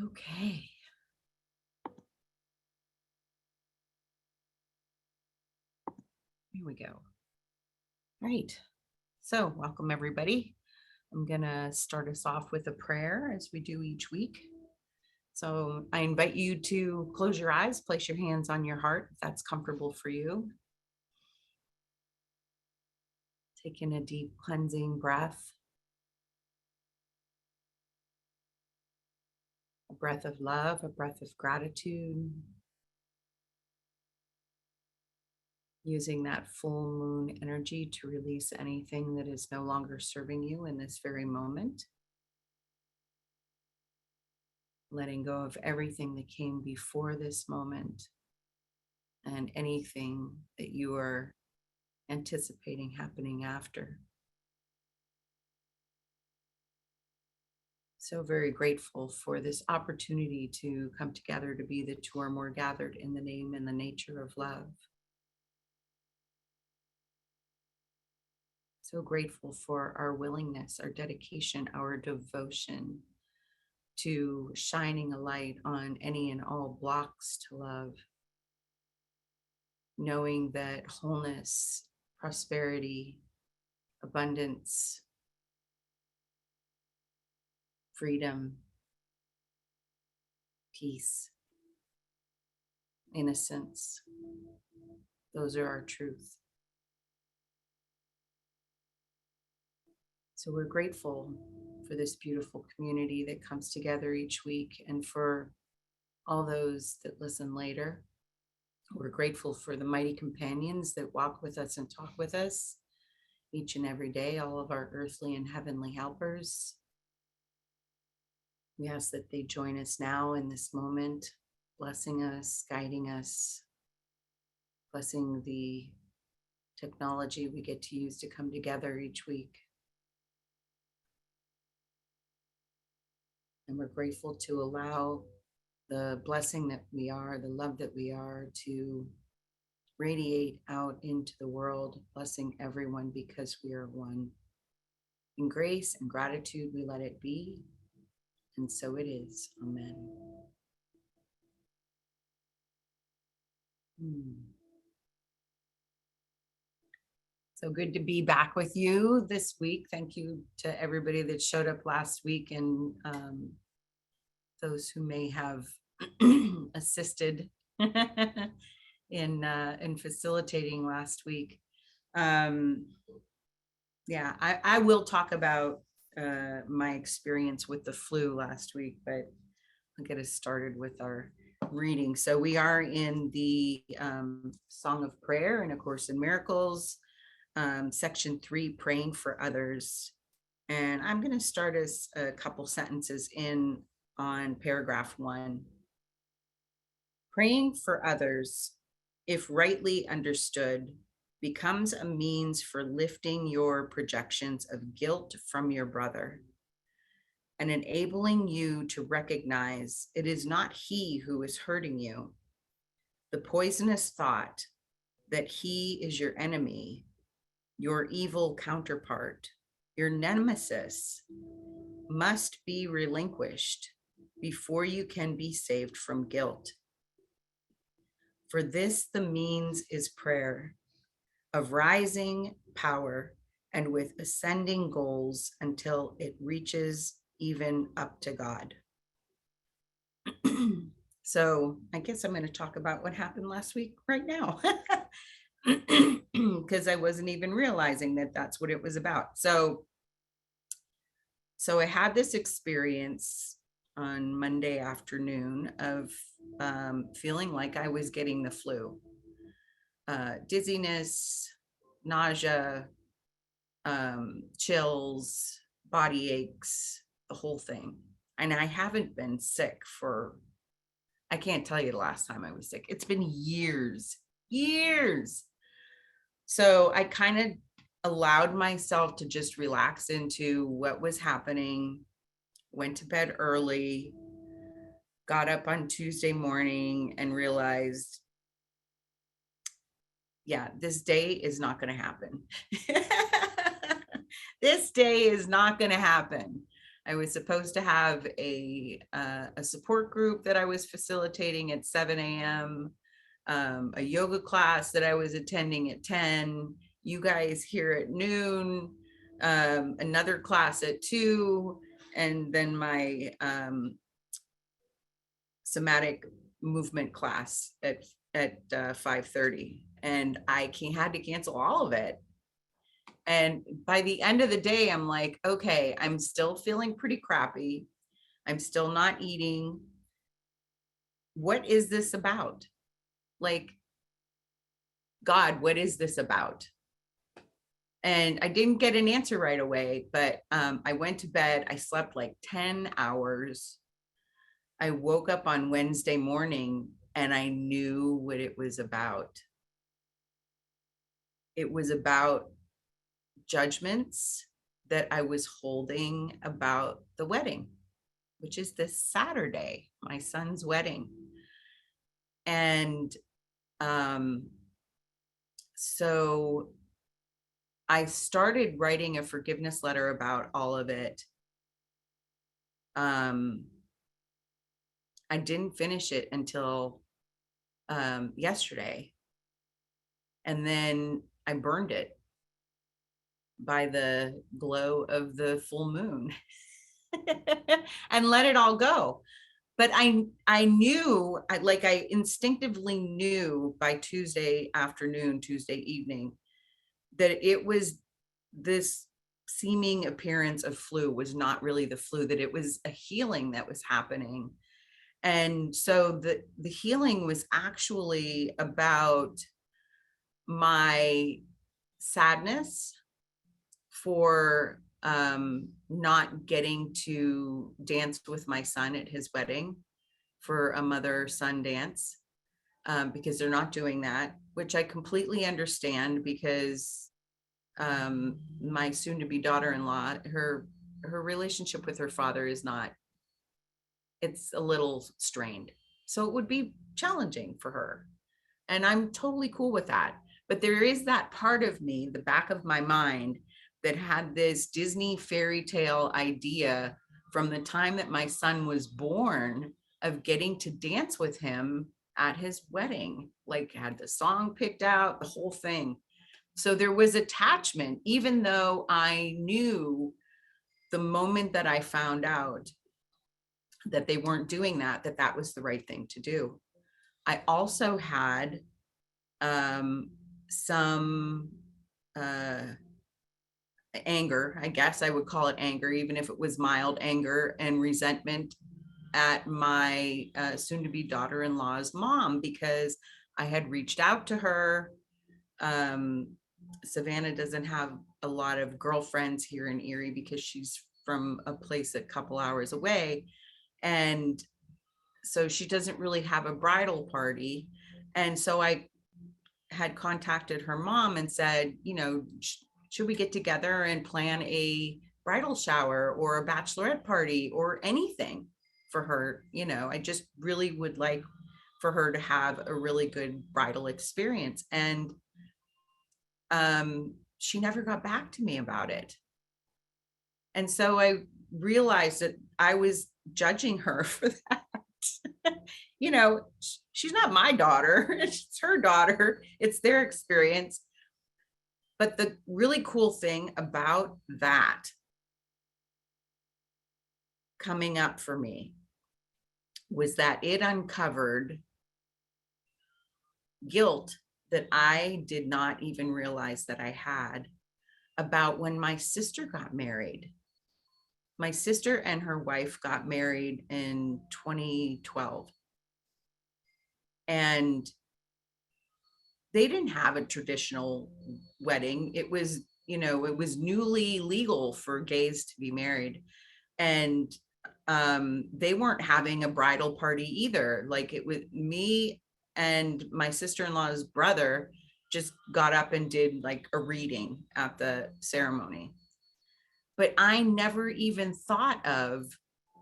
Okay. Here we go. All right. So welcome everybody. I'm going to start us off with a prayer as we do each week. So I invite you to close your eyes, place your hands on your heart if that's comfortable for you. Take in a deep cleansing breath. A breath of love, a breath of gratitude. Using that full moon energy to release anything that is no longer serving you in this very moment. Letting go of everything that came before this moment and anything that you are anticipating happening after. So very grateful for this opportunity to come together to be the two or more gathered in the name and the nature of love. So grateful for our willingness, our dedication, our devotion to shining a light on any and all blocks to love. Knowing that wholeness, prosperity, abundance, freedom, peace, innocence, those are our truth. So we're grateful for this beautiful community that comes together each week and for all those that listen later. We're grateful for the mighty companions that walk with us and talk with us each and every day, all of our earthly and heavenly helpers. We ask that they join us now in this moment, blessing us, guiding us, blessing the technology we get to use to come together each week. And we're grateful to allow the blessing that we are, the love that we are, to radiate out into the world, blessing everyone because we are one. In grace and gratitude, we let it be. And so it is. Amen. So good to be back with you this week. Thank you to everybody that showed up last week and those who may have assisted in facilitating last week. Yeah, I will talk about my experience with the flu last week, but I'll get us started with our reading. So we are in the Song of Prayer and A Course in Miracles, section 3, Praying for Others. And I'm going to start us a couple sentences in on paragraph 1. Praying for others, if rightly understood, becomes a means for lifting your projections of guilt from your brother and enabling you to recognize it is not he who is hurting you. The poisonous thought that he is your enemy, your evil counterpart, your nemesis, must be relinquished before you can be saved from guilt. For this, the means is prayer, of rising power and with ascending goals until it reaches even up to God. So I guess I'm going to talk about what happened last week right now, because I wasn't even realizing that that's what it was about. So I had this experience on Monday afternoon of feeling like I was getting the flu. Dizziness, nausea, chills, body aches, the whole thing. And I haven't been sick for, I can't tell you the last time I was sick. It's been years. So I kind of allowed myself to just relax into what was happening, went to bed early, got up on Tuesday morning and realized, yeah, this day is not going to happen. This day is not going to happen. I was supposed to have a support group that I was facilitating at 7 a.m., a yoga class that I was attending at 10, you guys here at noon, another class at 2, and then my somatic movement class at 5:30. And I had to cancel all of it. And by the end of the day, I'm like, okay, I'm still feeling pretty crappy. I'm still not eating. What is this about? Like, God, what is this about? And I didn't get an answer right away, but I went to bed. I slept like 10 hours. I woke up on Wednesday morning and I knew what it was about. It was about judgments that I was holding about the wedding, which is this Saturday, my son's wedding. And so I started writing a forgiveness letter about all of it. I didn't finish it until yesterday. And then I burned it by the glow of the full moon and let it all go. But I knew, I instinctively knew by Tuesday afternoon, Tuesday evening, that it was this seeming appearance of flu was not really the flu, that it was a healing that was happening. And so the healing was actually about my sadness for not getting to dance with my son at his wedding for a mother-son dance, because they're not doing that, which I completely understand, because my soon-to-be daughter-in-law, her relationship with her father is not, it's a little strained. So it would be challenging for her. And I'm totally cool with that. But there is that part of me, the back of my mind, that had this Disney fairy tale idea from the time that my son was born of getting to dance with him at his wedding, like had the song picked out, the whole thing. So there was attachment, even though I knew the moment that I found out that they weren't doing that, that was the right thing to do. I also had some anger, I guess I would call it anger, even if it was mild anger and resentment at my soon-to-be daughter-in-law's mom, because I had reached out to her. Savannah doesn't have a lot of girlfriends here in Erie because she's from a place a couple hours away. And so she doesn't really have a bridal party. And so I had contacted her mom and said, you know, should we get together and plan a bridal shower or a bachelorette party or anything for her? You know, I just really would like for her to have a really good bridal experience. And she never got back to me about it. And so I realized that I was judging her for that. You know, she's not my daughter, it's her daughter, it's their experience. But the really cool thing about that coming up for me was that it uncovered guilt that I did not even realize that I had about when my sister got married. My sister and her wife got married in 2012. And they didn't have a traditional wedding. It was, you know, it was newly legal for gays to be married. And they weren't having a bridal party either. Like, it was me and my sister-in-law's brother just got up and did like a reading at the ceremony. But I never even thought of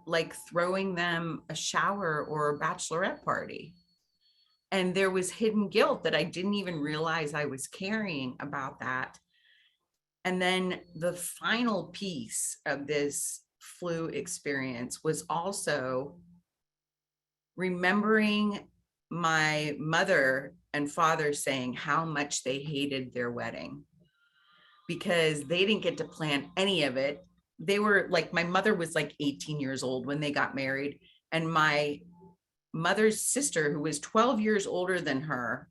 like throwing them a shower or a bachelorette party. And there was hidden guilt that I didn't even realize I was carrying about that. And then the final piece of this flu experience was also remembering my mother and father saying how much they hated their wedding because they didn't get to plan any of it. They were like, my mother was like 18 years old when they got married, and my mother's sister, who was 12 years older than her,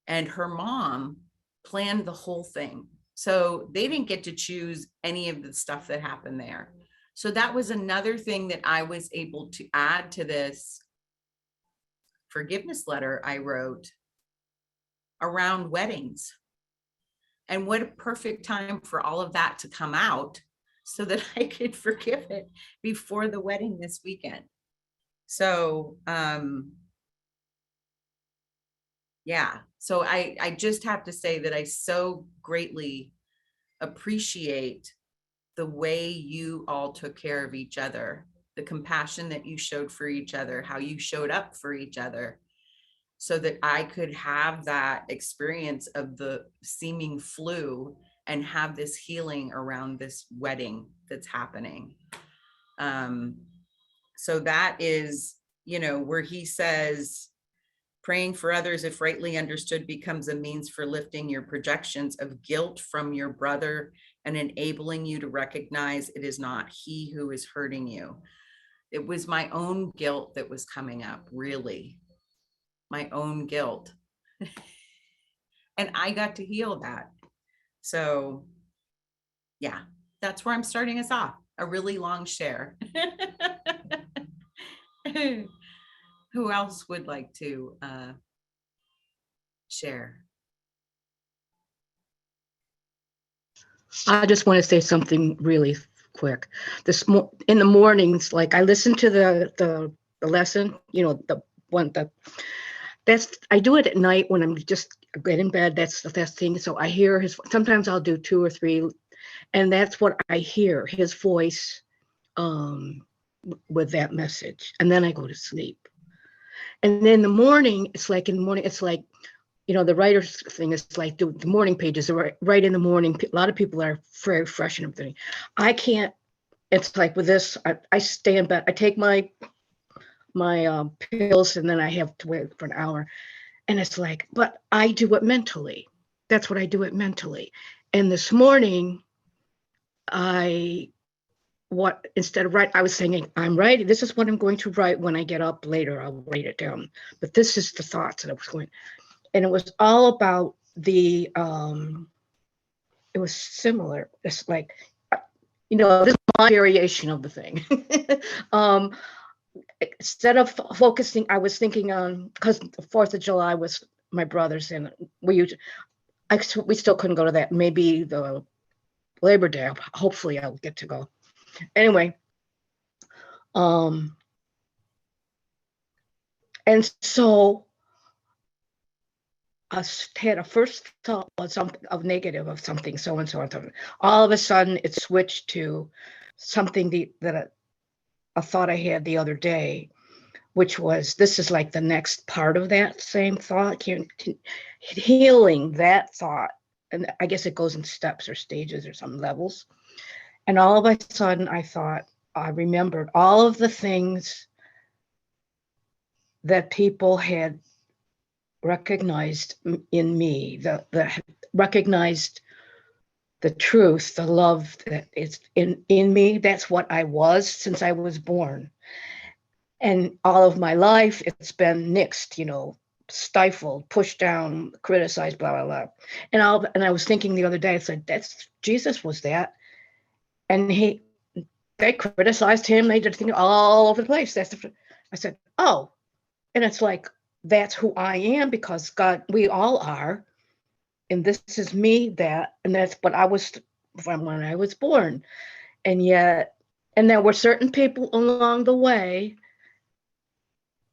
and her mom planned the whole thing. So they didn't get to choose any of the stuff that happened there. So that was another thing that I was able to add to this forgiveness letter I wrote around weddings. And what a perfect time for all of that to come out so that I could forgive it before the wedding this weekend. So, yeah. So I just have to say that I so greatly appreciate the way you all took care of each other, the compassion that you showed for each other, how you showed up for each other, so that I could have that experience of the seeming flu and have this healing around this wedding that's happening. So that is, where he says, praying for others, if rightly understood, becomes a means for lifting your projections of guilt from your brother and enabling you to recognize it is not he who is hurting you. It was my own guilt that was coming up, really. My own guilt. And I got to heal that. So yeah, that's where I'm starting us off. A really long share. Who else would like to share? I just want to say something really quick. In the mornings, like I listen to the lesson, I do it at night when I'm just getting in bed. That's the best thing. So I hear sometimes I'll do 2 or 3, and that's what I hear, his voice with that message. And then I go to sleep. And then in the morning, it's like the writer's thing is like the morning pages are right in the morning. A lot of people are very fresh and everything. I can't. It's like with this, I stay in bed. I take my pills, and then I have to wait for an hour. And it's like, but I do it mentally. That's what I do it mentally. And this morning, instead of write, I was saying, I'm writing. This is what I'm going to write when I get up later. I'll write it down. But this is the thoughts that I was going. And it was all about it was similar. It's like, this is my variation of the thing. Instead of focusing, I was thinking on, because the 4th of July was my brother's, and we still couldn't go to that. Maybe the Labor Day, hopefully I'll get to go. Anyway, and so I had a first thought of something of negative of something, so and so and so. All of a sudden, it switched to something that a thought I had the other day, which was, this is like the next part of that same thought, healing that thought. And I guess it goes in steps or stages or some levels. And all of a sudden I remembered all of the things that people had recognized in me, the recognized the truth, the love that is in me. That's what I was since I was born. And all of my life, it's been nixed, stifled, pushed down, criticized, blah, blah, blah. And I was thinking the other day, I said, Jesus was that. And they criticized him. They did things all over the place. I said, oh, and it's like, that's who I am, because God, we all are. And this is me, and that's what I was from when I was born. And there were certain people along the way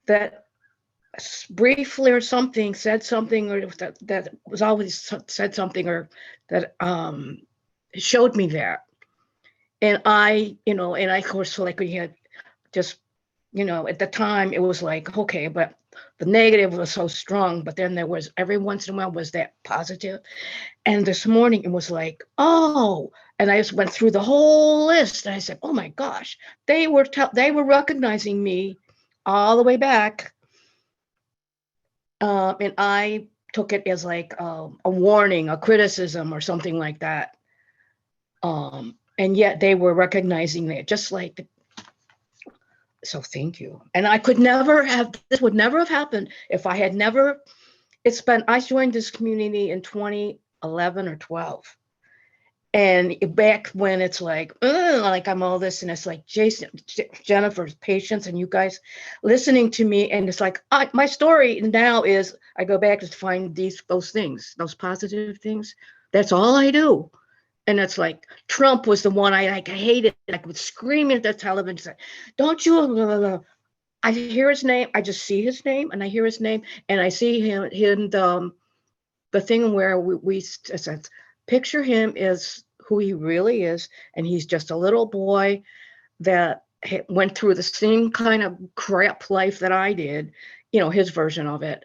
that briefly or something said something, or that was always said something, or that showed me that. And I of course, like we had just, at the time it was like, okay, but the negative was so strong, but then there was every once in a while was that positive. And this morning it was like, oh, And I just went through the whole list, and I said, "Oh my gosh, they were recognizing me all the way back," and I took it as like a warning, a criticism, or something like that. And yet they were recognizing that, just like. So thank you. And I could never have. This would never have happened if I had never. I joined this community in 2011 or 12. And back when it's like I'm all this, and it's like Jennifer's patience, and you guys listening to me, and it's like my story now is I go back to find those things, those positive things. That's all I do. And it's like Trump was the one I hated. I would scream at the television, say, "Don't you?" Blah, blah, blah. I hear his name. I just see his name, and I hear his name, and I see him. The thing where we said, picture him as who he really is, and he's just a little boy that went through the same kind of crap life that I did, his version of it,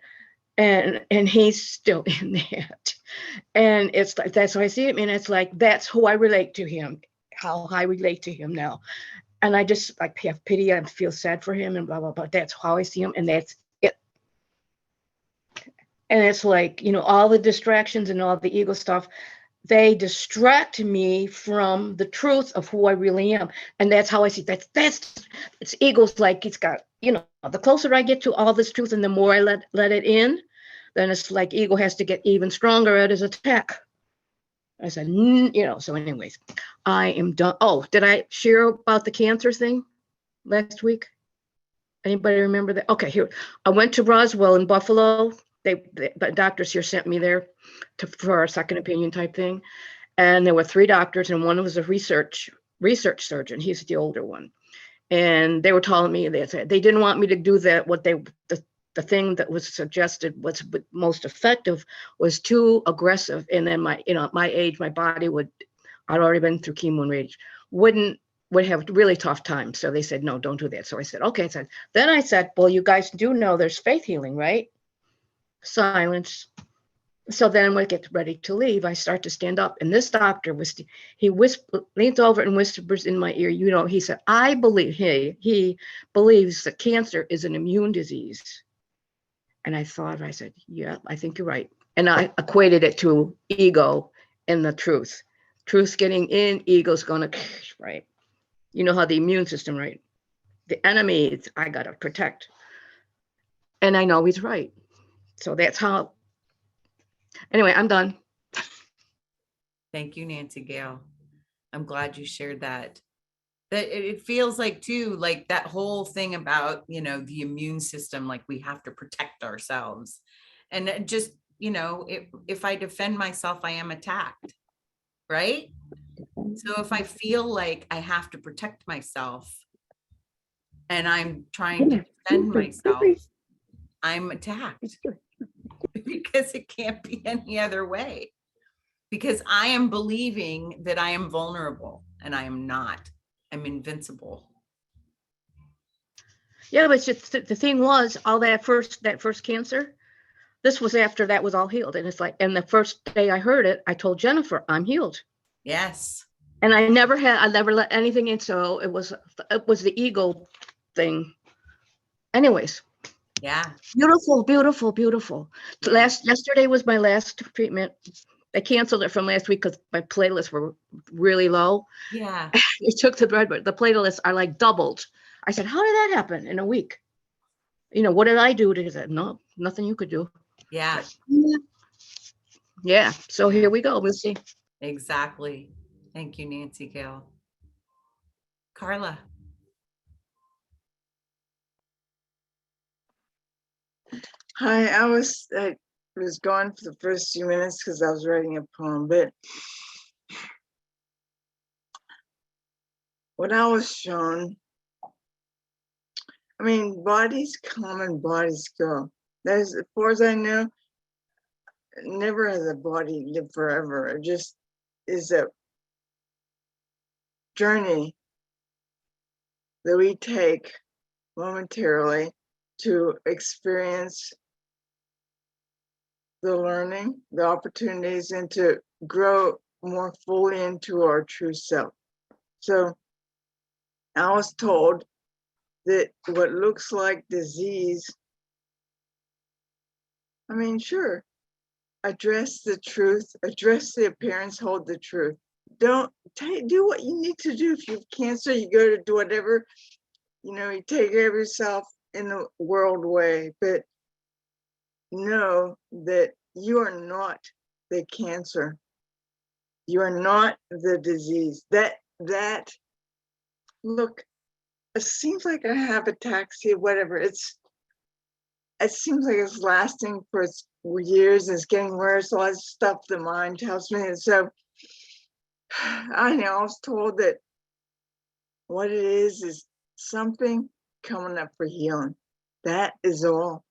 and he's still in that, and it's like that's how I see him, and it's like that's who I relate to him, how I relate to him now, and I just like have pity and feel sad for him and blah blah blah. That's how I see him, and that's it. And it's like, all the distractions and all the ego stuff, they distract me from the truth of who I really am. And that's how I see that. It's ego's like it's got, the closer I get to all this truth and the more I let it in, then it's like ego has to get even stronger at his attack. I said, so anyways, I am done. Oh, did I share about the cancer thing last week? Anybody remember that? Okay, here. I went to Roswell in Buffalo. The doctors here sent me there for a second opinion type thing. And there were 3 doctors, and one was a research surgeon. He's the older one. And they were telling me that they didn't want me to do that. The thing that was suggested was most effective was too aggressive. And then my age, my body I'd already been through chemo and rage, would have really tough time. So they said, no, don't do that. So I said, okay. Then I said, well, you guys do know there's faith healing, right? Silence. So then when I get ready to leave, I start to stand up, and this doctor leans over and whispers in my ear, he said, I believe he believes that cancer is an immune disease. And I said, yeah, I think you're right. And I equated it to ego and the truth. Truth's getting in, ego's gonna, right? You know how the immune system, right? The enemy, I gotta protect. And I know he's right. So that's how. Anyway, I'm done. Thank you, Nancy Gale. I'm glad you shared that. That it feels like too, like that whole thing about, the immune system, like we have to protect ourselves. And it just, if I defend myself, I am attacked, right? So if I feel like I have to protect myself and I'm trying to defend myself, I'm attacked because it can't be any other way. Because I am believing that I am vulnerable, and I am not. I'm invincible. Yeah, but the thing was, all that first cancer, this was after that was all healed. And it's like, and the first day I heard it, I told Jennifer, I'm healed. Yes. And I never let anything in. So it was the ego thing. Anyways. Yeah. Beautiful, beautiful, beautiful. Yeah. Yesterday was my last treatment. I canceled it from last week because my playlists were really low. Yeah. It took the bread, but the playlists are like doubled. I said, how did that happen in a week? What did I do to that? No, nothing you could do. Yeah. Yeah. So here we go. We'll see. Exactly. Thank you, Nancy Gale. Carla. Hi, I was gone for the first few minutes because I was writing a poem, but what I was shown, bodies come and bodies go. As far as I know, never has a body lived forever. It just is a journey that we take momentarily to experience the learning, the opportunities, and to grow more fully into our true self. So I was told that what looks like disease, I mean, sure, address the truth, address the appearance, hold the truth. Don't do what you need to do. If you have cancer, you go to do whatever, you take care of yourself in the world way, but know that you are not the cancer. You are not the disease. That look, it seems like I have ataxia, whatever. It seems like it's lasting for years. It's getting worse. All that stuff the mind tells me. And so I know I was told that what it is something coming up for healing. That is all.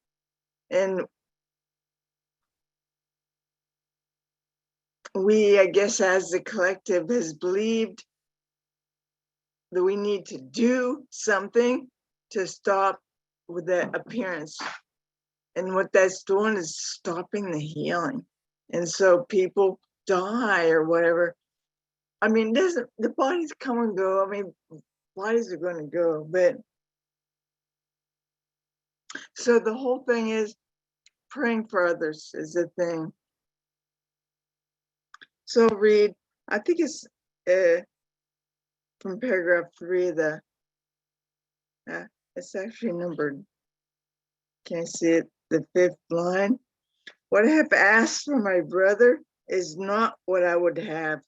And we, I guess, as the collective has believed that we need to do something to stop with the appearance. And what that's doing is stopping the healing. And so people die or whatever. I mean, the bodies come and go. I mean, bodies are going to go. But so the whole thing is praying for others is the thing. So I'll read, I think it's from paragraph 3, it's actually numbered. Can I see it? The 5th line. What I have asked for my brother is not what I would have.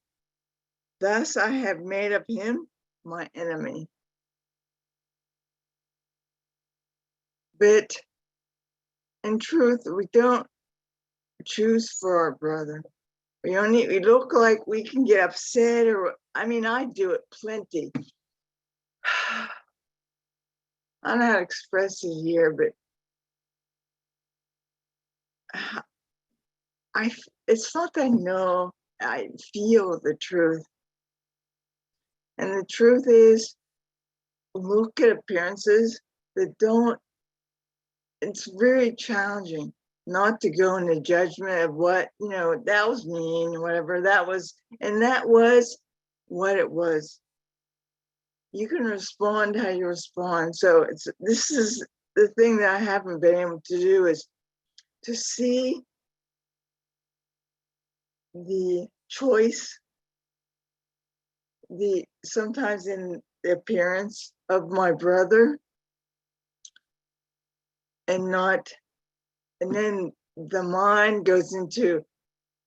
Thus I have made of him my enemy. But in truth, we don't choose for our brother. We look like we can get upset, or I mean, I do it plenty. I don't know how to express it here, but it's not that I know, I feel the truth. And the truth is, look at appearances that don't, it's very challenging not to go into judgment of what, that was mean, whatever that was, and that was what it was. You can respond how you respond. So this is the thing that I haven't been able to do, is to see the choice, sometimes in the appearance of my brother, and then the mind goes into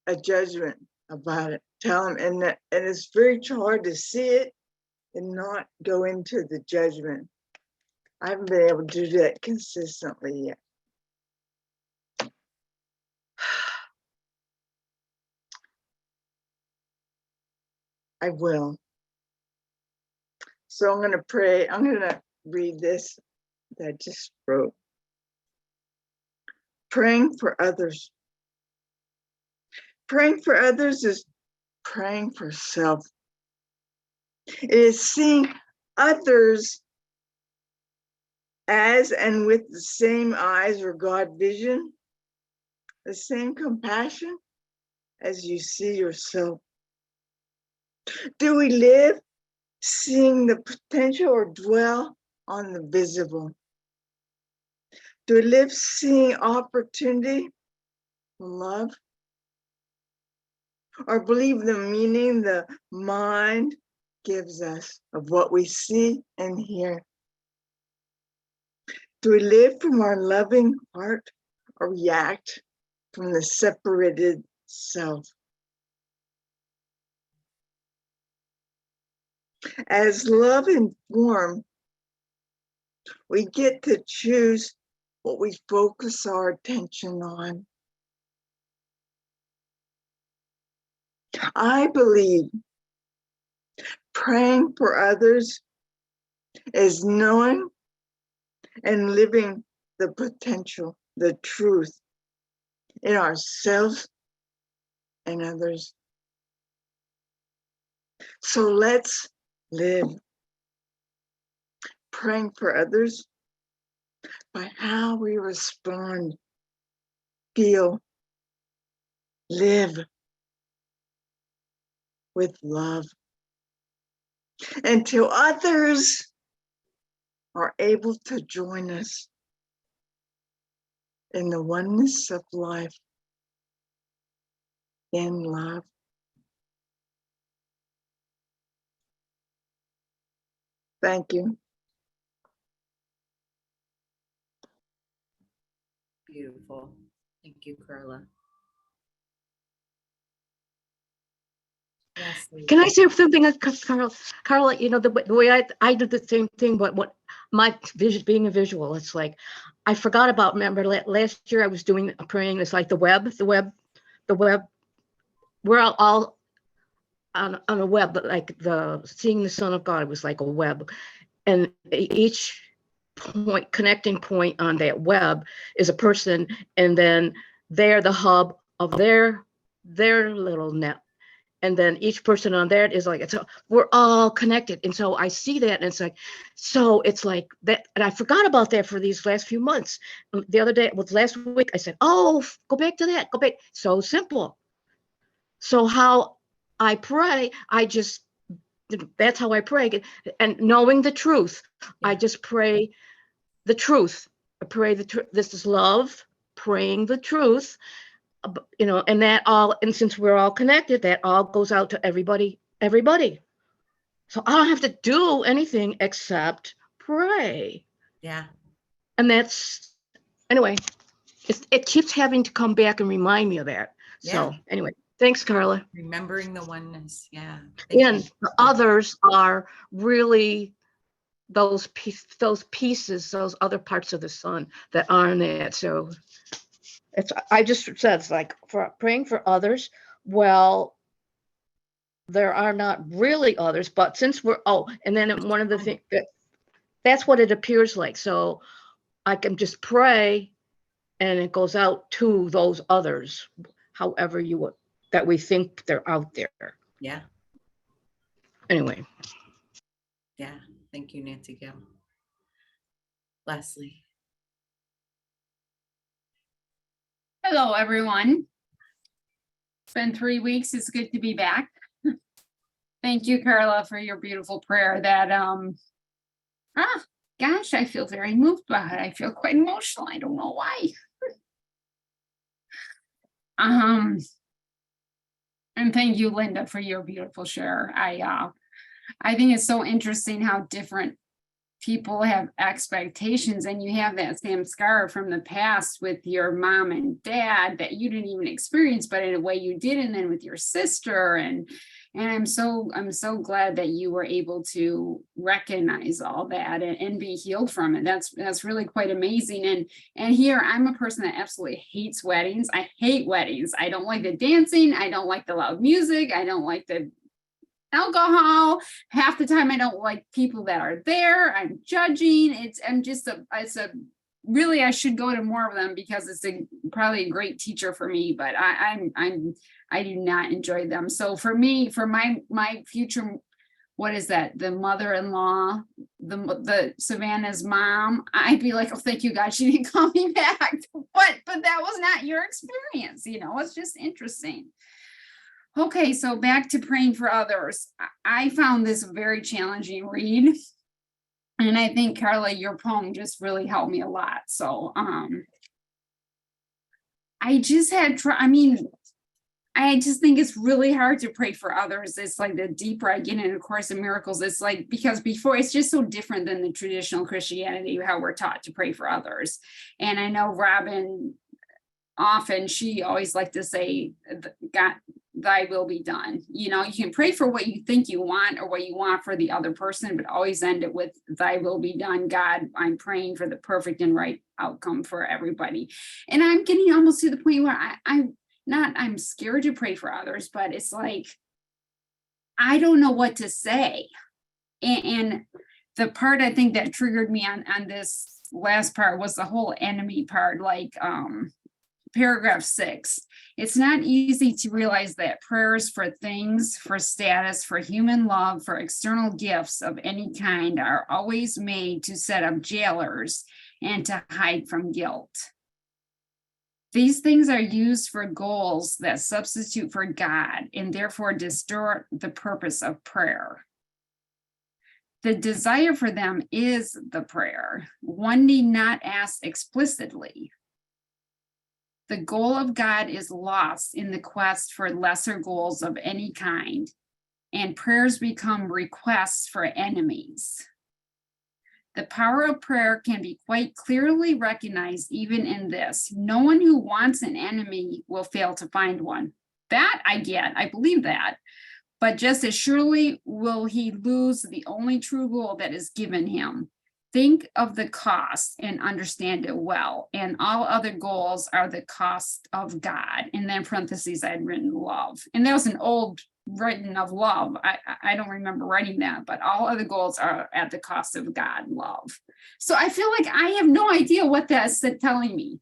a judgment about it. Tell him, and it's very hard to see it and not go into the judgment. I haven't been able to do that consistently yet. I will. So I'm going to pray. I'm going to read this that I just wrote. Praying for others. Praying for others is praying for self. It is seeing others as and with the same eyes or God vision, the same compassion as you see yourself. Do we live seeing the potential or dwell on the visible? Do we live seeing opportunity for love? Or believe the meaning the mind gives us of what we see and hear? Do we live from our loving heart or react from the separated self? As love and form, we get to choose what we focus our attention on. I believe praying for others is knowing and living the potential, the truth in ourselves and others. So let's live praying for others by how we respond, feel, live. with love until others are able to join us in the oneness of life in love. Thank you. Beautiful. Thank you, Carla. Leslie. Can I say something, Carla? You know, the way I did the same thing, but what my vision, being a visual, it's like I forgot about. Remember last year I was doing praying. It's like the web. We're all on a web, but like the seeing the Son of God was like a web, and each point, connecting point on that web is a person, and then they're the hub of their little net. And then each person on there is like, so we're all connected. And so I see that, and it's like, so it's like that. And I forgot about that for these last few months. The other day, last week, I said, oh, go back to that, go back. So simple. So how I pray, that's how I pray. And knowing the truth, I just pray the truth. I pray the truth. This is love, praying the truth. You know, and that all, and since we're all connected, that all goes out to everybody. So I don't have to do anything except pray. Yeah. And that's, anyway, it keeps having to come back and remind me of that. So anyway, thanks, Carla. Remembering the oneness. Yeah. And the others are really those pieces, those other parts of the sun that aren't it. So I just said, it's like for praying for others. Well, there are not really others, but since and then one of the things that's what it appears like. So I can just pray and it goes out to those others, however you would, that we think they're out there. Yeah. Anyway. Yeah. Thank you, Nancy Gill. Leslie. Hello, everyone. It's been 3 weeks. It's good to be back. Thank you, Carla, for your beautiful prayer that, gosh, I feel very moved by it. I feel quite emotional. I don't know why. And thank you, Linda, for your beautiful share. I think it's so interesting how different people have expectations, and you have that same scar from the past with your mom and dad that you didn't even experience, but in a way you did, and then with your sister, and I'm so glad that you were able to recognize all that and be healed from it. That's really quite amazing. And here I'm a person that absolutely hates weddings. I hate weddings. I don't like the dancing. I don't like the loud music. I don't like the alcohol. Half the time I don't like people that are there. I'm judging. Really, I should go to more of them because it's probably a great teacher for me, but I do not enjoy them. So for me, for my future, what is that? The mother-in-law, the Savannah's mom, I'd be like, oh, thank you, God, she didn't call me back. But that was not your experience. You know, it's just interesting. Okay, so back to praying for others. I found this a very challenging read. And I think, Carla, your poem just really helped me a lot. So I just think it's really hard to pray for others. It's like the deeper I get into Course in Miracles, it's like, because before it's just so different than the traditional Christianity, how we're taught to pray for others. And I know Robin, often she always liked to say, God, thy will be done. You know, you can pray for what you think you want or what you want for the other person, but always end it with thy will be done. God, I'm praying for the perfect and right outcome for everybody. And I'm getting almost to the point where I'm scared to pray for others, but it's like, I don't know what to say. And the part I think that triggered me on this last part was the whole enemy part, like paragraph 6. It's not easy to realize that prayers for things, for status, for human love, for external gifts of any kind are always made to set up jailers and to hide from guilt. These things are used for goals that substitute for God and therefore distort the purpose of prayer. The desire for them is the prayer. One need not ask explicitly. The goal of God is lost in the quest for lesser goals of any kind, and prayers become requests for enemies. The power of prayer can be quite clearly recognized even in this. No one who wants an enemy will fail to find one. That I get, I believe that. But just as surely will he lose the only true goal that is given him. Think of the cost and understand it well. And all other goals are the cost of God. And then parentheses, I had written love. And that was an old written of love. I don't remember writing that, but all other goals are at the cost of God, love. So I feel like I have no idea what that's telling me.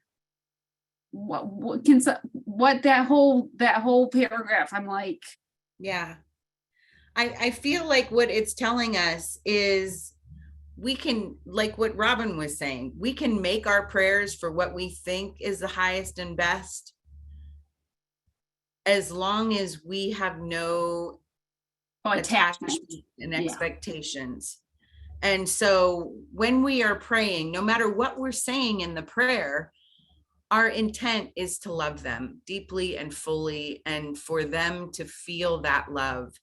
What that whole paragraph, I'm like, Yeah. I feel like what it's telling us is we can, like what Robin was saying, we can make our prayers for what we think is the highest and best, as long as we have no attachment and expectations. And so when we are praying, no matter what we're saying in the prayer, our intent is to love them deeply and fully, and for them to feel that love,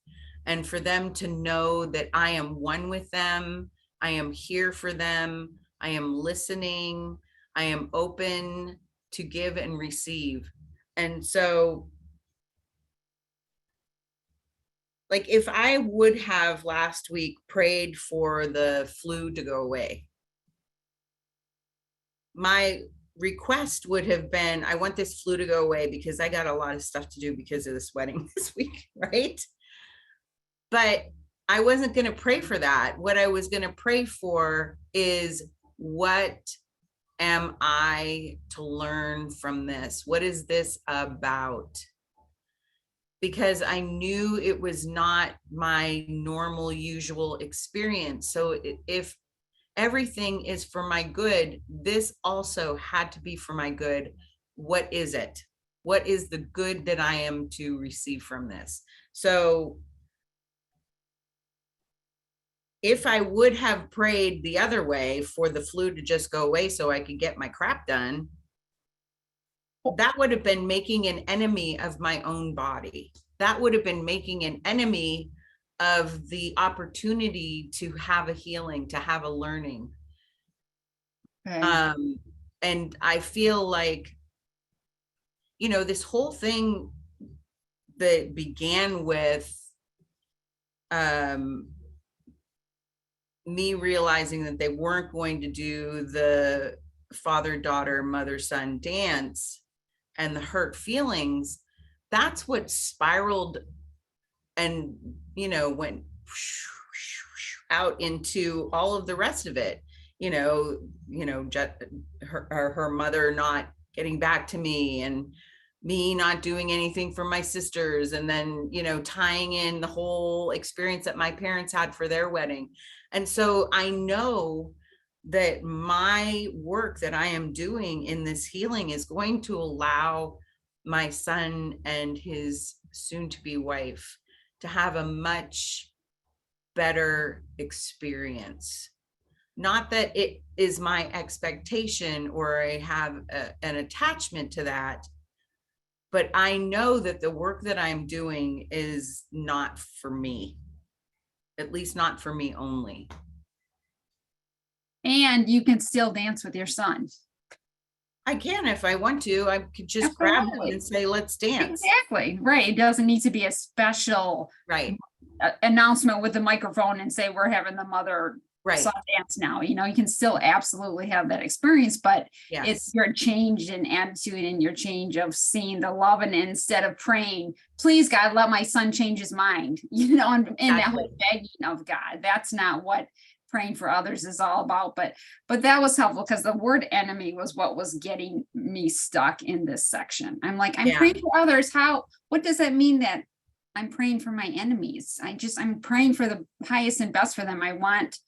and for them to know that I am one with them. I am here for them. I am listening. I am open to give and receive. And so, like, if I would have last week prayed for the flu to go away, my request would have been, I want this flu to go away because I got a lot of stuff to do because of this wedding this week, right? But I wasn't going to pray for that. What I was going to pray for is, what am I to learn from this? What is this about? Because I knew it was not my normal, usual experience. So if everything is for my good, this also had to be for my good. What is it? What is the good that I am to receive from this? So if I would have prayed the other way for the flu to just go away so I could get my crap done, that would have been making an enemy of my own body. That would have been making an enemy of the opportunity to have a healing, to have a learning. okay. And I feel like, you know, this whole thing that began with me realizing that they weren't going to do the father, daughter, mother, son dance, and the hurt feelings, that's what spiraled and, you know, went out into all of the rest of it. Her mother not getting back to me, and me not doing anything for my sisters, and then, you know, tying in the whole experience that my parents had for their wedding. And so I know that my work that I am doing in this healing is going to allow my son and his soon-to-be wife to have a much better experience. Not that it is my expectation or I have an attachment to that, but I know that the work that I'm doing is not for me, at least not for me only. And you can still dance with your son. I can, if I want to. I could just grab him Absolutely. and say, let's dance. Exactly, right. It doesn't need to be a special Right, announcement with the microphone and say we're having the mother right. son dance now. You know, you can still absolutely have that experience, but Yes. it's your change in attitude and your change of seeing the love, and instead of praying, please God, let my son change his mind, you know, and that whole begging of God. That's not what praying for others is all about. But that was helpful, because the word enemy was what was getting me stuck in this section. I'm like, I'm praying for others. What does that mean that I'm praying for my enemies? I'm praying for the highest and best for them. I want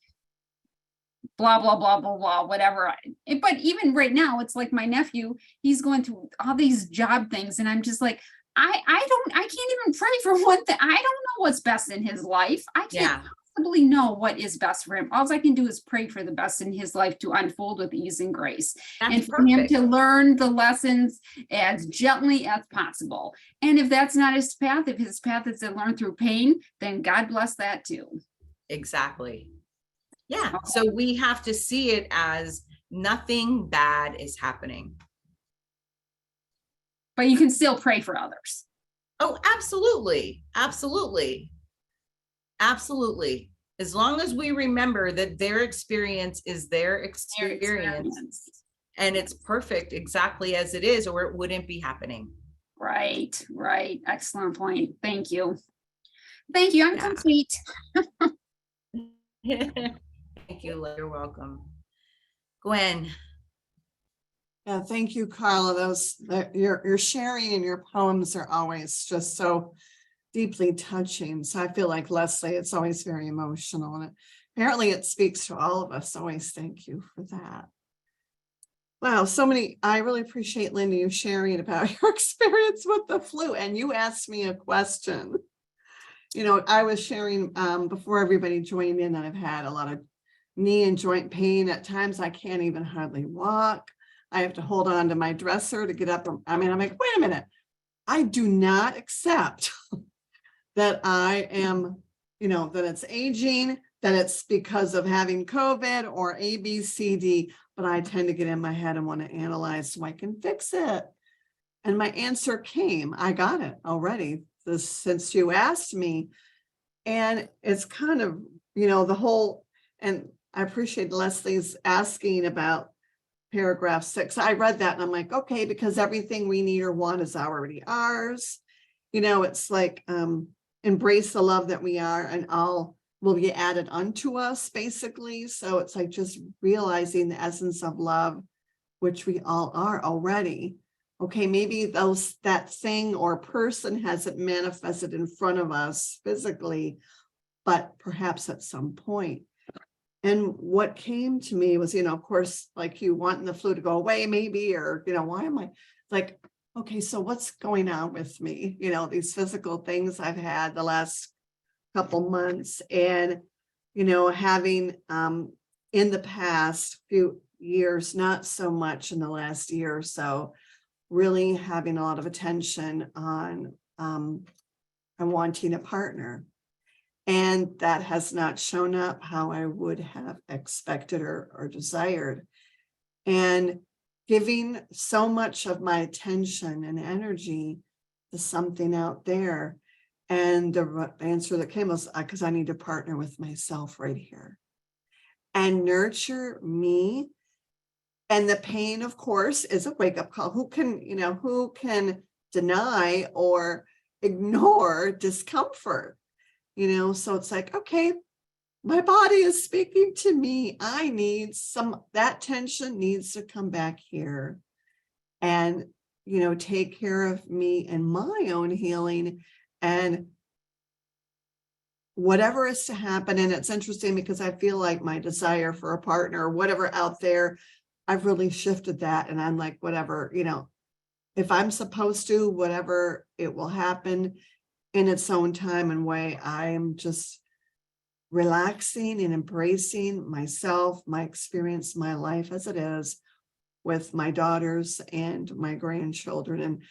blah, blah, blah, blah, blah, whatever. But even right now, it's like my nephew, he's going through all these job things. And I'm just like, I can't even pray for one thing. I don't know what's best in his life. I can't Yeah, possibly know what is best for him. All I can do is pray for the best in his life to unfold with ease and grace, that's and for him perfect. to learn the lessons as gently as possible. And if that's not his path, if his path is to learn through pain, then God bless that too. Exactly. Yeah. So we have to see it as nothing bad is happening. But you can still pray for others. Oh, absolutely. Absolutely. Absolutely. As long as we remember that their experience is their Their experience and it's perfect exactly as it is, or it wouldn't be happening. Right, right. Excellent point. Thank you. Thank you. I'm Yeah. complete. Thank you. You're welcome. Gwen. Yeah, thank you, Carla. Your sharing and your poems are always just so deeply touching. So I feel like Leslie, it's always very emotional, and apparently it speaks to all of us. Always thank you for that. Wow, so many. I really appreciate, Linda, you sharing about your experience with the flu, and you asked me a question. You know, I was sharing before everybody joined in that I've had a lot of knee and joint pain. At times I can't even hardly walk. I have to hold on to my dresser to get up. I mean, I'm like, wait a minute. I do not accept that I am, you know, that it's aging, that it's because of having COVID or A, B, C, D, but I tend to get in my head and want to analyze so I can fix it. And my answer came. I got it already since you asked me. And it's kind of, you know, the whole, and I appreciate Leslie's asking about paragraph 6. I read that and I'm like, okay, because everything we need or want is already ours. You know, it's like embrace the love that we are, and all will be added unto us, basically. So it's like just realizing the essence of love, which we all are already. Okay, maybe that thing or person hasn't manifested in front of us physically, but perhaps at some point. And what came to me was, you know, of course, like you wanting the flu to go away, maybe, or, you know, why am I like, okay, so what's going on with me? You know, these physical things I've had the last couple months, and, you know, having in the past few years, not so much in the last year or so, really having a lot of attention on wanting a partner. And that has not shown up how I would have expected or desired. And giving so much of my attention and energy to something out there. And the answer that came was because I need to partner with myself right here and nurture me. And the pain, of course, is a wake-up call. Who can deny or ignore discomfort? You know, so it's like, okay, my body is speaking to me. I need that tension needs to come back here and, you know, take care of me and my own healing and whatever is to happen. And it's interesting because I feel like my desire for a partner or whatever out there, I've really shifted that. And I'm like, whatever, you know, if I'm supposed to, whatever, it will happen in its own time and way. I am just relaxing and embracing myself, my experience, my life as it is, with my daughters and my grandchildren.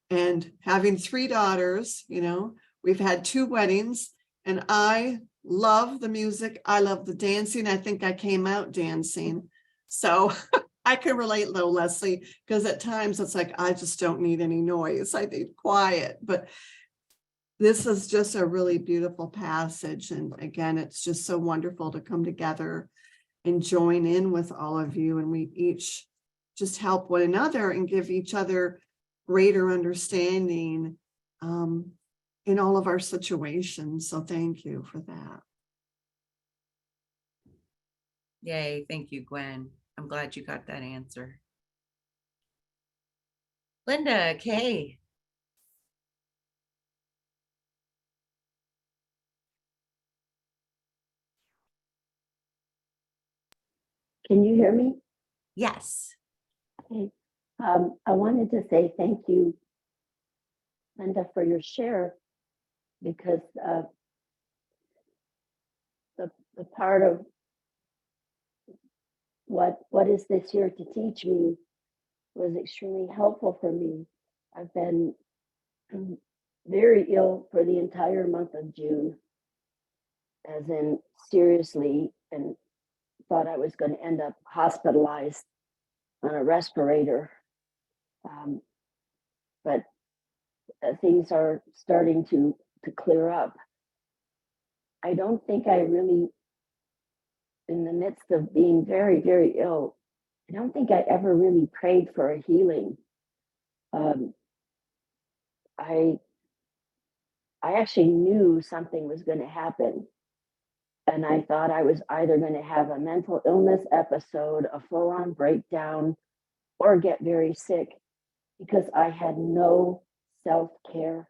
And having 3 daughters, you know, we've had 2 weddings, and I love the music. I love the dancing. I think I came out dancing. So I can relate though, Leslie, because at times it's like, I just don't need any noise. I need quiet. But this is just a really beautiful passage. And again, it's just so wonderful to come together and join in with all of you. And we each just help one another and give each other greater understanding in all of our situations. So thank you for that. Yay. Thank you, Gwen. I'm glad you got that answer. Linda, Kay. Can you hear me? Yes. Okay. I wanted to say thank you, Linda, for your share, because the part of what is this here to teach me was extremely helpful for me. I've been very ill for the entire month of June, as in seriously, and thought I was going to end up hospitalized on a respirator. But things are starting to clear up. I don't think I really, in the midst of being very, very ill, I don't think I ever really prayed for a healing. I actually knew something was going to happen. And I thought I was either going to have a mental illness episode, a full-on breakdown, or get very sick, because I had no self-care.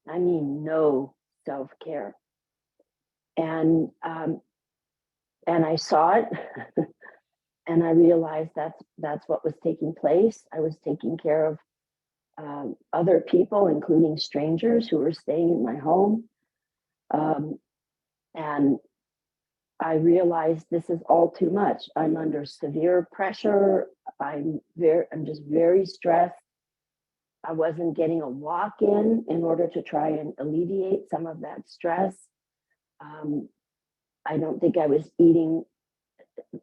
I mean, no self-care. And I saw it, and I realized that's what was taking place. I was taking care of other people, including strangers who were staying in my home. And I realized this is all too much. I'm under severe pressure. I'm just very stressed. I wasn't getting a walk in order to try and alleviate some of that stress. I don't think I was eating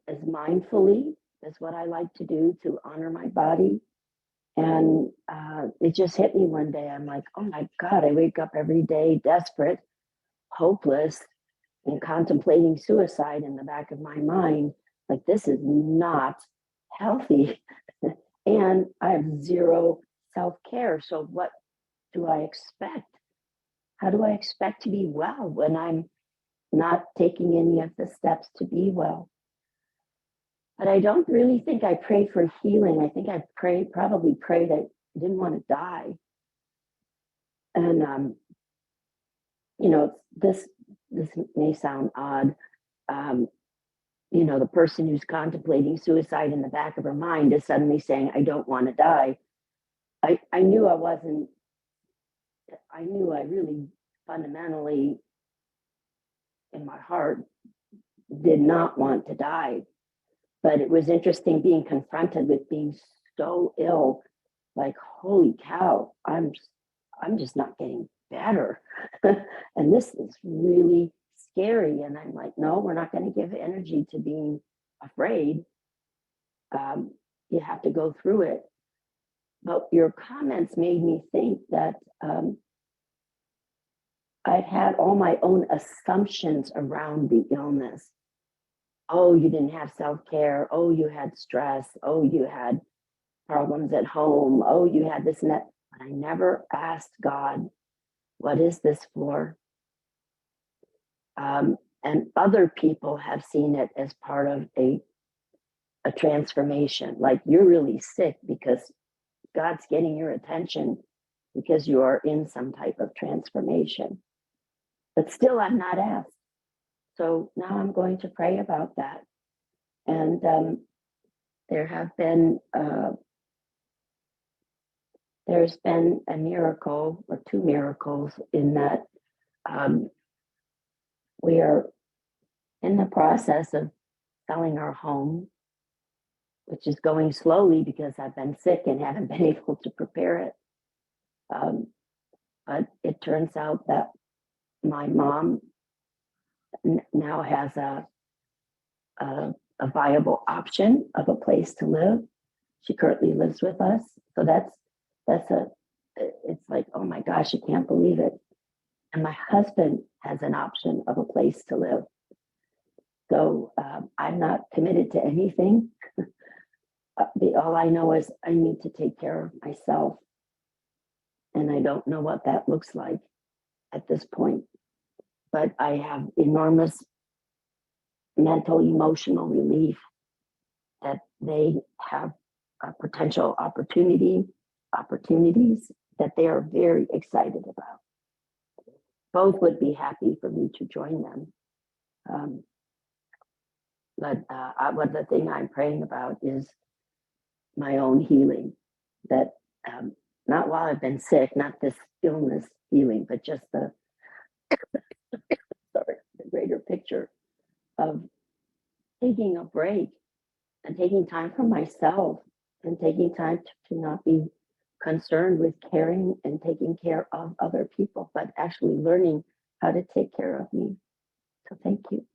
as mindfully as what I like to do to honor my body. And it just hit me one day. I'm like, oh my God, I wake up every day desperate, hopeless, and contemplating suicide in the back of my mind. Like, this is not healthy. And I have zero self-care. So what do I expect? How do I expect to be well when I'm not taking any of the steps to be well? But I don't really think I prayed for healing. I think I probably prayed I didn't want to die. And this may sound odd. The person who's contemplating suicide in the back of her mind is suddenly saying, I don't want to die. I knew I really fundamentally in my heart did not want to die. But it was interesting being confronted with being so ill, like, holy cow, I'm just not getting better. And this is really scary. And I'm like, no, we're not going to give energy to being afraid. You have to go through it. But your comments made me think that I've had all my own assumptions around the illness. Oh, you didn't have self-care. Oh, you had stress. Oh, you had problems at home. Oh, you had this and that. But I never asked God, what is this for? And other people have seen it as part of a transformation. Like, you're really sick because God's getting your attention because you are in some type of transformation. But still, I'm not asked. So now I'm going to pray about that. And there's been a miracle or two miracles in that we are in the process of selling our home, which is going slowly because I've been sick and haven't been able to prepare it. But it turns out that my mom now has a viable option of a place to live. She currently lives with us. So it's like, oh my gosh, I can't believe it. And my husband has an option of a place to live. So I'm not committed to anything. All I know is I need to take care of myself. And I don't know what that looks like at this point. But I have enormous mental, emotional relief that they have a potential opportunities that they are very excited about. Both would be happy for me to join them. what the thing I'm praying about is my own healing. That not while I've been sick, not this illness healing, but just the sorry, the greater picture of taking a break and taking time for myself and taking time to not be concerned with caring and taking care of other people, but actually learning how to take care of me. So thank you.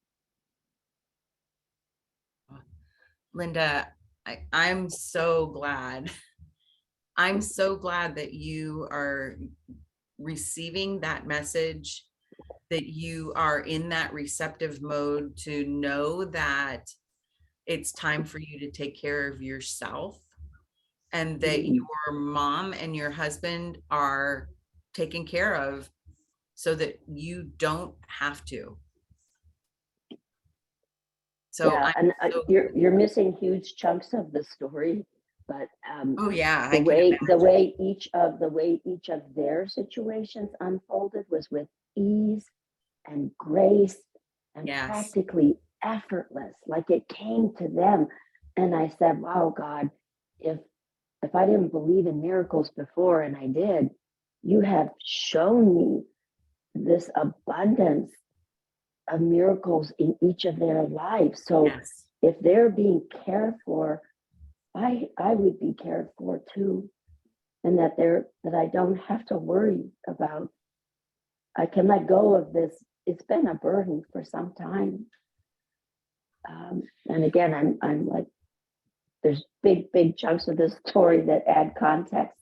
Linda, I'm so glad. I'm so glad that you are receiving that message, that you are in that receptive mode to know that it's time for you to take care of yourself, and that your mom and your husband are taken care of so that you don't have to. So yeah, and you're missing huge chunks of the story, but oh yeah, the way each of their situations unfolded was with ease and grace and yes, practically effortless, like it came to them. And I said, wow, God, if I didn't believe in miracles before, and I did, you have shown me this abundance of miracles in each of their lives. So yes, if they're being cared for, I would be cared for too. And that I don't have to worry about, I can let go of this. It's been a burden for some time. And again, I'm like, there's big chunks of this story that add context,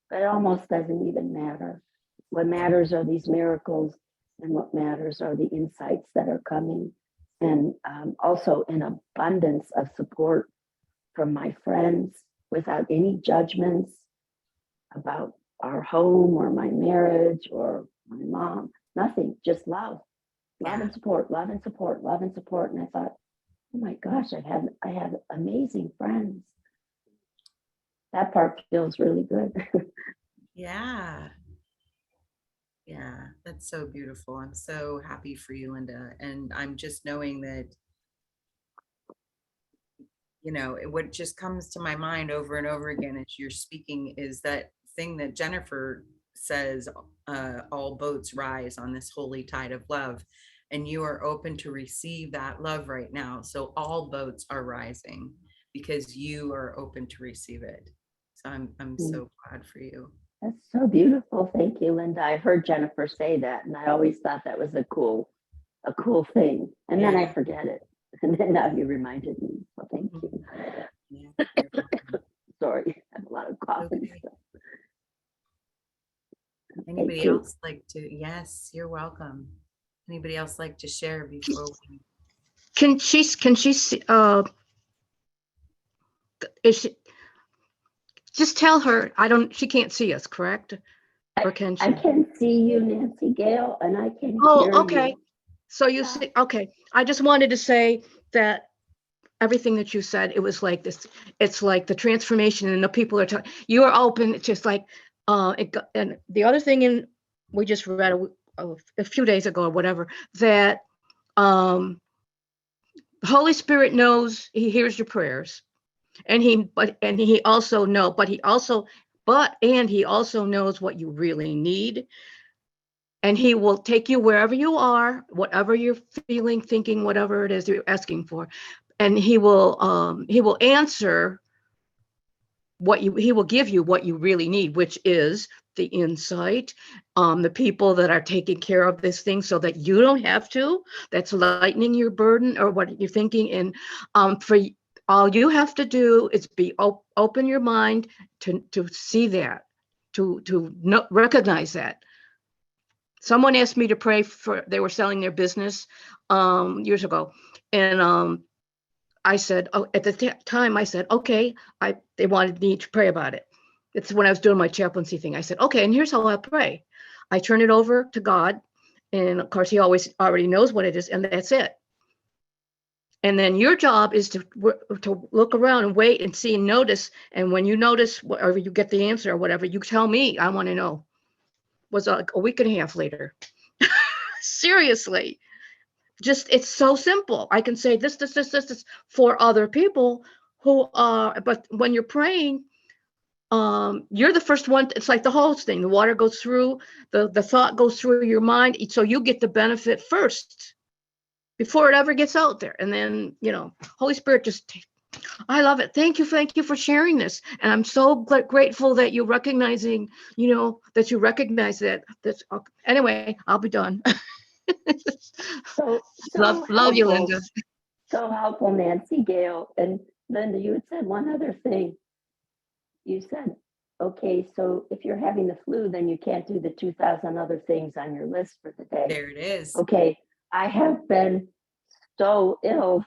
but it almost doesn't even matter. What matters are these miracles, and what matters are the insights that are coming, and also an abundance of support from my friends without any judgments about our home or my marriage or my mom. Nothing, just love and support, love and support, love and support. And I thought, oh my gosh, I have amazing friends. That part feels really good. yeah. Yeah, that's so beautiful. I'm so happy for you, Linda. And I'm just knowing that, you know, what just comes to my mind over and over again as you're speaking is that thing that Jennifer says, all boats rise on this holy tide of love. And you are open to receive that love right now. So all boats are rising because you are open to receive it. So I'm so glad for you. That's so beautiful. Thank you, Linda. I heard Jennifer say that, and I always thought that was a cool thing. And then I forget it. And then now you reminded me. So thank you. Yeah, Sorry, I have a lot of coughing okay. stuff. Anybody else like to? Yes, you're welcome. Anybody else like to share before we? Can she see, is she, just tell her, she can't see us, correct? Or can she? I can see you, Nancy Gale, and I can hear okay. you. So you see, okay. I just wanted to say that everything that you said, it was like this, it's like the transformation, and the people are talking, you are open. It's just like, and the other thing we just read a few days ago or whatever, that the Holy Spirit knows, he hears your prayers, and he also knows what you really need. And he will take you wherever you are, whatever you're feeling, thinking, whatever it is you're asking for. And he will answer he will give you what you really need, which is the insight, the people that are taking care of this thing so that you don't have to, that's lightening your burden or what you're thinking. And for all you have to do is be open your mind to see that, to recognize that. Someone asked me to pray for, they were selling their business years ago. And I said, at the time I said, okay, they wanted me to pray about it. It's when I was doing my chaplaincy thing. I said, okay, and here's how I'll pray. I turn it over to God. And of course, he already knows what it is, and that's it. And then your job is to look around and wait and see and notice. And when you notice, whatever you get the answer or whatever, you tell me, I want to know. Was like a week and a half later. Seriously, just, it's so simple. I can say this for other people who are, but when you're praying, you're the first one. It's like the whole thing. The water goes through, the thought goes through your mind. So you get the benefit first before it ever gets out there. And then, Holy Spirit just, I love it. Thank you for sharing this. And I'm so grateful that you're recognizing, that you recognize that. That's anyway, I'll be done. So love you, helpful. Linda. So helpful, Nancy, Gail, and Linda. You had said one other thing. You said, okay, so if you're having the flu, then you can't do the 2,000 other things on your list for the day. There it is. Okay, I have been so ill,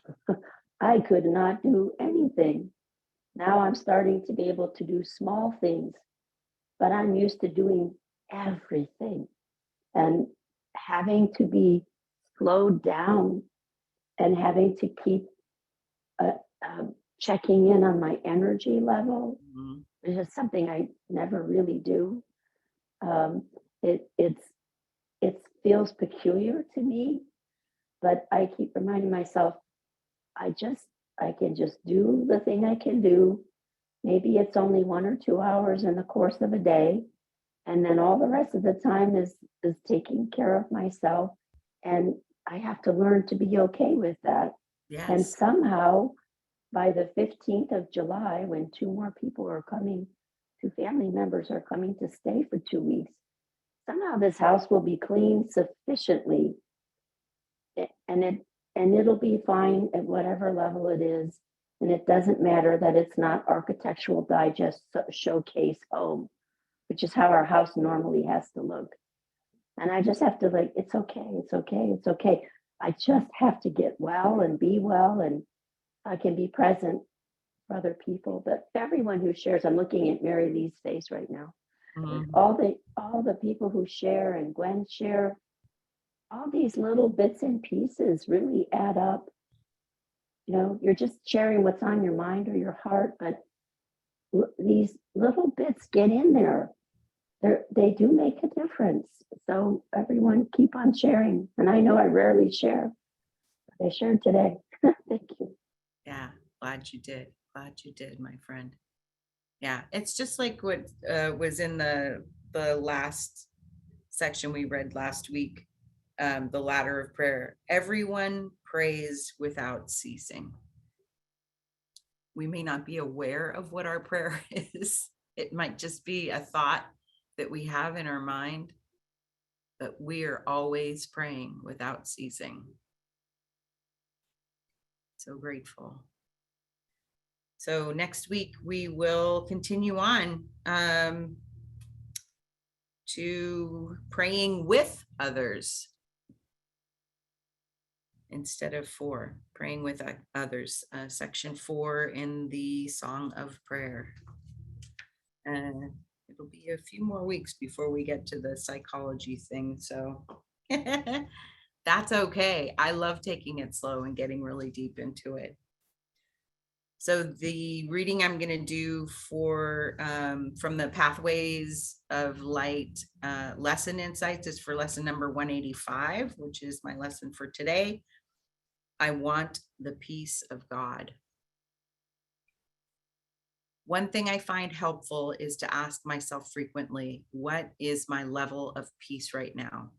I could not do anything. Now I'm starting to be able to do small things, but I'm used to doing everything and having to be slowed down and having to keep checking in on my energy level, which is something I never really do. It feels peculiar to me, but I keep reminding myself, I can just do the thing I can do. Maybe it's only 1 or 2 hours in the course of a day, and then all the rest of the time is taking care of myself, and I have to learn to be okay with that. Yes. And somehow by the 15th of July, when 2 more people are coming, 2 family members are coming to stay for 2 weeks, somehow this house will be cleaned sufficiently, and it'll be fine at whatever level it is. And it doesn't matter that it's not Architectural Digest showcase home, which is how our house normally has to look. And I just have to it's okay. I just have to get well and be well, and I can be present for other people. But everyone who shares, I'm looking at Mary Lee's face right now. All the people who share, and Gwen share, all these little bits and pieces really add up. You're just sharing what's on your mind or your heart, but these little bits get in there. They do make a difference. So everyone keep on sharing. And I know I rarely share, but I shared today. Thank you. Yeah, glad you did, my friend. Yeah, it's just like what was in the last section we read last week, the ladder of prayer. Everyone prays without ceasing. We may not be aware of what our prayer is. It might just be a thought that we have in our mind, but we are always praying without ceasing. So grateful. So next week we will continue on to praying with others instead of for, praying with others, section 4 in the Song of Prayer. It'll be a few more weeks before we get to the psychology thing, so that's okay. I love taking it slow and getting really deep into it. So the reading I'm going to do for from the Pathways of Light lesson insights is for lesson number 185, which is my lesson for today. I want the peace of God. One thing I find helpful is to ask myself frequently, what is my level of peace right now?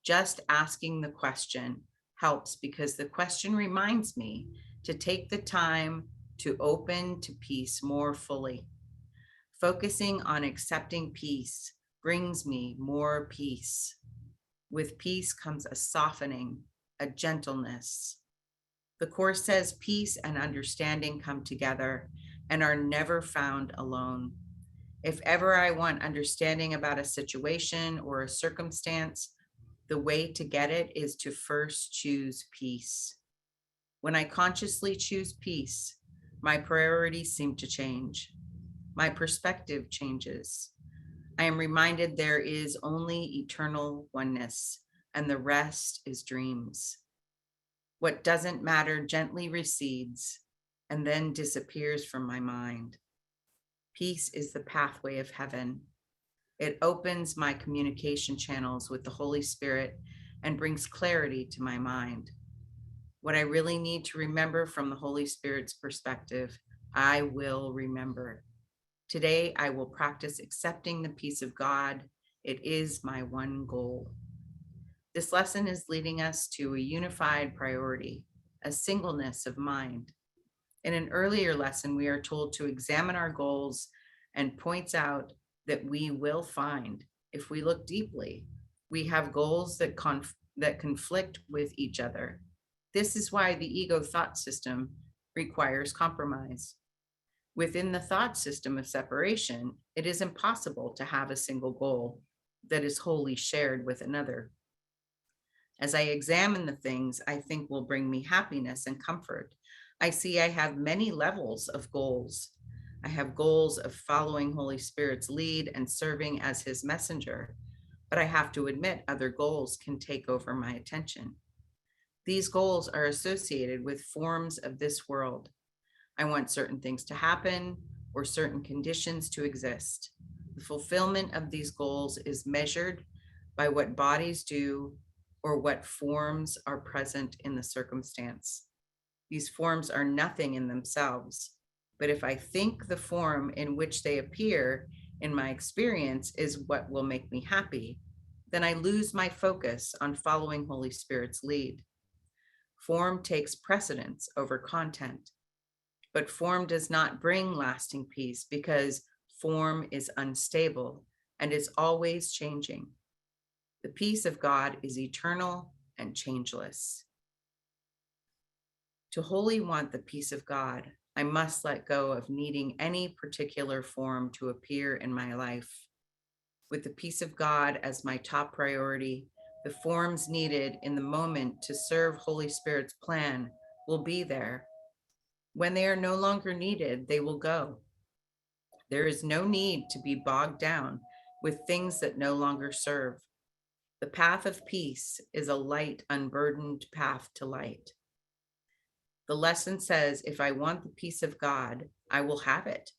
Just asking the question helps, because the question reminds me to take the time to open to peace more fully. Focusing on accepting peace brings me more peace. With peace comes a softening, a gentleness. The Course says peace and understanding come together and are never found alone. If ever I want understanding about a situation or a circumstance, the way to get it is to first choose peace. When I consciously choose peace, my priorities seem to change. My perspective changes. I am reminded there is only eternal oneness, and the rest is dreams. What doesn't matter gently recedes and then disappears from my mind. Peace is the pathway of heaven. It opens my communication channels with the Holy Spirit and brings clarity to my mind. What I really need to remember from the Holy Spirit's perspective, I will remember. Today, I will practice accepting the peace of God. It is my one goal. This lesson is leading us to a unified priority, a singleness of mind. In an earlier lesson, we are told to examine our goals and points out that we will find, if we look deeply, we have goals that conflict with each other. This is why the ego thought system requires compromise. Within the thought system of separation, it is impossible to have a single goal that is wholly shared with another. As I examine the things I think will bring me happiness and comfort, I see I have many levels of goals. I have goals of following Holy Spirit's lead and serving as his messenger, but I have to admit other goals can take over my attention. These goals are associated with forms of this world. I want certain things to happen or certain conditions to exist. The fulfillment of these goals is measured by what bodies do or what forms are present in the circumstance. These forms are nothing in themselves, but if I think the form in which they appear in my experience is what will make me happy, then I lose my focus on following Holy Spirit's lead. Form takes precedence over content, but form does not bring lasting peace because form is unstable and is always changing. The peace of God is eternal and changeless. To wholly want the peace of God, I must let go of needing any particular form to appear in my life. With the peace of God as my top priority, the forms needed in the moment to serve Holy Spirit's plan will be there. When they are no longer needed, they will go. There is no need to be bogged down with things that no longer serve. The path of peace is a light, unburdened path to light. The lesson says, if I want the peace of God, I will have it,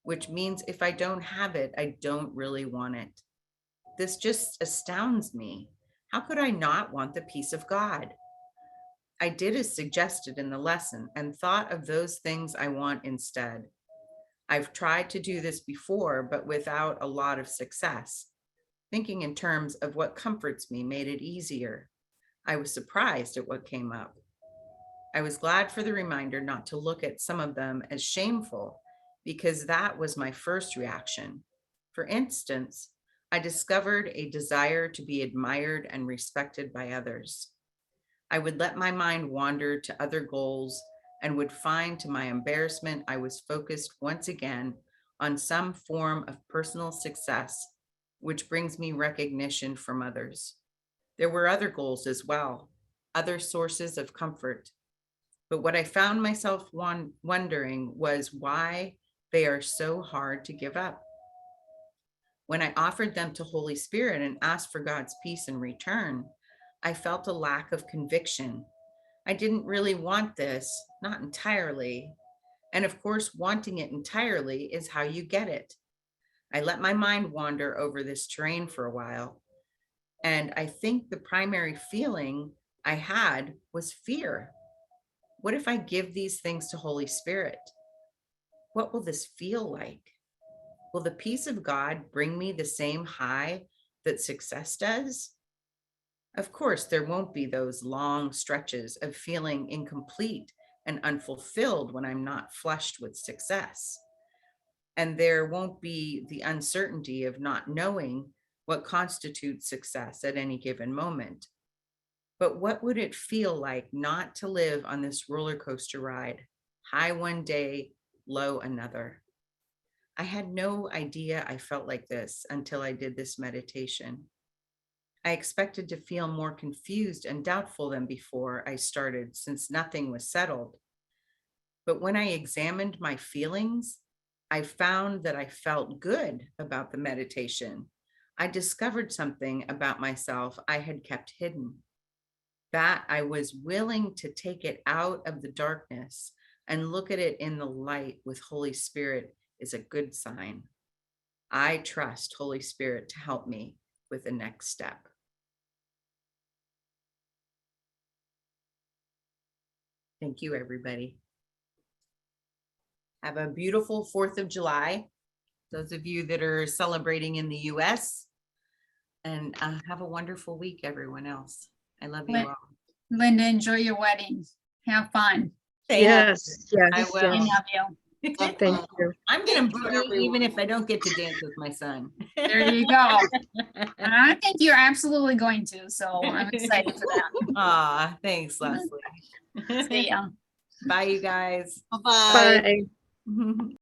which means if I don't have it, I don't really want it. This just astounds me. How could I not want the peace of God? I did as suggested in the lesson and thought of those things I want instead. I've tried to do this before, but without a lot of success. Thinking in terms of what comforts me made it easier. I was surprised at what came up. I was glad for the reminder not to look at some of them as shameful, because that was my first reaction. For instance, I discovered a desire to be admired and respected by others. I would let my mind wander to other goals and would find to my embarrassment I was focused once again on some form of personal success, which brings me recognition from others. There were other goals as well, other sources of comfort. But what I found myself wondering was why they are so hard to give up. When I offered them to Holy Spirit and asked for God's peace in return, I felt a lack of conviction. I didn't really want this, not entirely. And of course, wanting it entirely is how you get it. I let my mind wander over this terrain for a while. And I think the primary feeling I had was fear. What if I give these things to Holy Spirit? What will this feel like? Will the peace of God bring me the same high that success does? Of course, there won't be those long stretches of feeling incomplete and unfulfilled when I'm not flushed with success. And there won't be the uncertainty of not knowing what constitutes success at any given moment. But what would it feel like not to live on this roller coaster ride, high one day, low another? I had no idea I felt like this until I did this meditation. I expected to feel more confused and doubtful than before I started, since nothing was settled. But when I examined my feelings, I found that I felt good about the meditation. I discovered something about myself I had kept hidden, that I was willing to take it out of the darkness and look at it in the light with Holy Spirit is a good sign. I trust Holy Spirit to help me with the next step. Thank you, everybody. Have a beautiful 4th of July. Those of you that are celebrating in the US. And have a wonderful week, everyone else. I love you Lin- all. Linda, enjoy your wedding. Have fun. Yes, I yes, will. I yes. love you. Thank you. I'm gonna Thank you, boogie even if I don't get to dance with my son. There you go. And I think you're absolutely going to, so I'm excited for that. Aw, thanks, Leslie. See ya. Bye, you guys. Bye-bye. Bye.